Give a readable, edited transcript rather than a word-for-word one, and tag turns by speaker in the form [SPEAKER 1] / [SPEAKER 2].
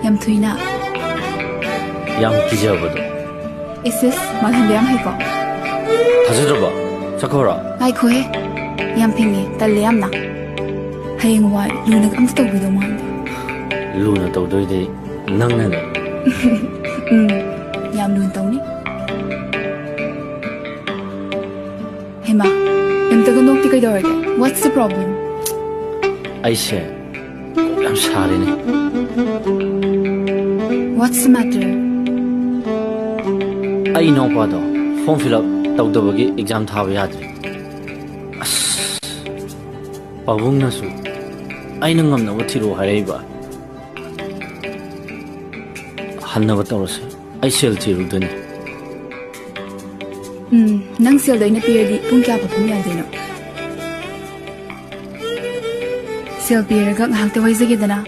[SPEAKER 1] Yam thuina.
[SPEAKER 2] Yam kijabado.
[SPEAKER 1] Isis malhan yam hai ko.
[SPEAKER 2] Thajidroba. Sakora.
[SPEAKER 1] Ai ko he. Yam pingi talle yam na. Hayeng wai lunag am to bido man.
[SPEAKER 2] Luna tawdoi de nangna da.
[SPEAKER 1] Yam lun taw ni. Hema. Yam taga nok ti kay dorge. What's the problem?
[SPEAKER 2] Aise. I'm sorry ne.
[SPEAKER 1] What's the matter?
[SPEAKER 2] I know pa do. Form fill up tawdobagi exam thawa yadri. Pabung na su. Ay nang ngam na wathiro haraiba. Hanna batawse. Ay sel thiru dani.
[SPEAKER 1] Nang sel dai na piyadi pung kya pa pung yadino. Sel piyaraga ngahak te waizage dana.